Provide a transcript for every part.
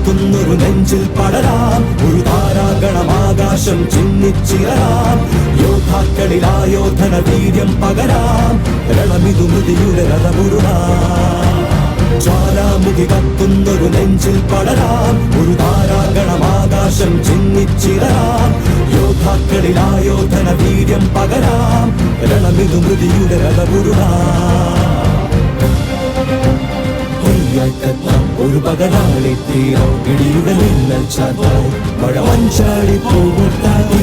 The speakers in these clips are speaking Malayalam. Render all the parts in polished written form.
മുകികത്തുന്നൊരു നെഞ്ചിൽ പടരാം ഒരു താരാഗണമാകാശം ചിന്നിച്ചിറരാം യോദ്ധാക്കളിലായോധന വീര്യം പകരാം രണമിതു മൃതിയുടെ രഥമുരുളാം ജ്വാലാമുഖി കത്തുന്നൊരു നെഞ്ചിൽ പടരാം ഒരു താരാഗണമാകാശം ചിന്നിച്ചിറരാം യോദ്ധാക്കളിലായോധന വീര്യം പകരാം രണമിതു മൃതിയുടെ രഥമുരുളാം ഒരു പകലാളി തീരം ഇടിയുടെ മിന്നൽ ചാത്തായി മഴ മഞ്ചാടി പൂമുട്ടായി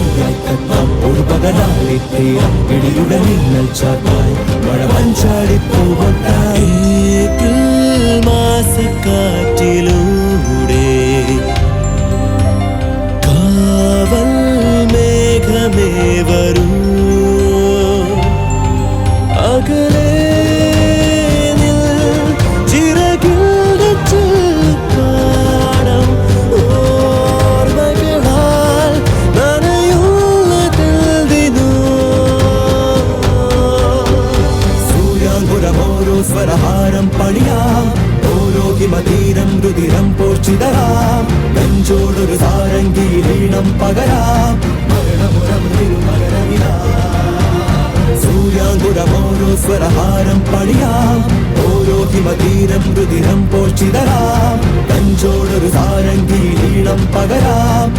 ഒരു പകലാളി തീരം ഇടിയുടെ മിന്നൽ ചാത്തായി മഴ മഞ്ചാടി പൂമുട്ടായി മാസക്കാറ്റിലൂടെ കാവൽ മേഘമേ വരൂ അകലെ സ്വരഹാരം പണിയാം ഓരോ ഹിമതീരം രുതിരം പോർച്ചിതരാം നെഞ്ചോടൊരു സാരംഗീലീണം പകരാം സൂര്യാങ്കുരമോരോ സ്വരഹാരം പണിയാം ഓരോ ഹിമതീരം രുതിരം പോർച്ചിതരാം നെഞ്ചോടൊരു സാരംഗീലീണം പകരാം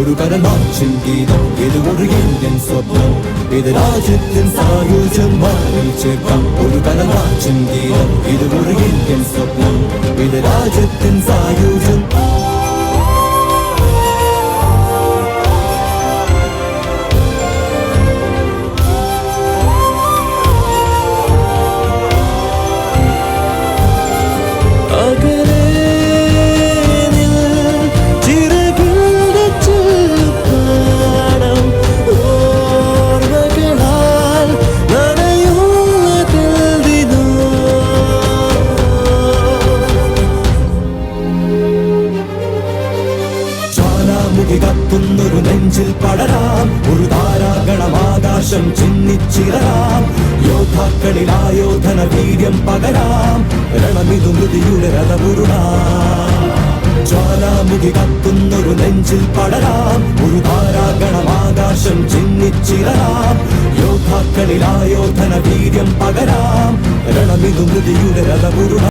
ഒരു കരനാച്ചിൻ ഗീതം ഇത് ഒരു ഇന്ത്യൻ സ്വപ്നം ഇത് രാജ്യത്തിൻ സായുജ്യം മാറിൽ ചേർക്കാം ഒരു കരനാച്ചിൻ ഗീതം ഇത് ഒരു ഇന്ത്യൻ സ്വപ്നം ഇത് രാജ്യത്തിൻ സായുജ്യം മുകികത്തുന്നൊരു നെഞ്ചിൽ പടരാം ഒരു താരാഗണമാകാശം ചിന്നിച്ചിറരാം യോദ്ധാക്കളിലായോധന വീര്യം പകരാം രണമിതു മൃതിയുടെ രഥമുരുളാം ജ്വാലാമുഖി കത്തുന്നൊരു നെഞ്ചിൽ പടരാം ഒരു താരാഗണമാകാശം ചിന്നിച്ചിറരാം യോദ്ധാക്കളിലായോധന വീര്യം പകരാം രണമിതു മൃതിയുടെ രഥമുരുളാം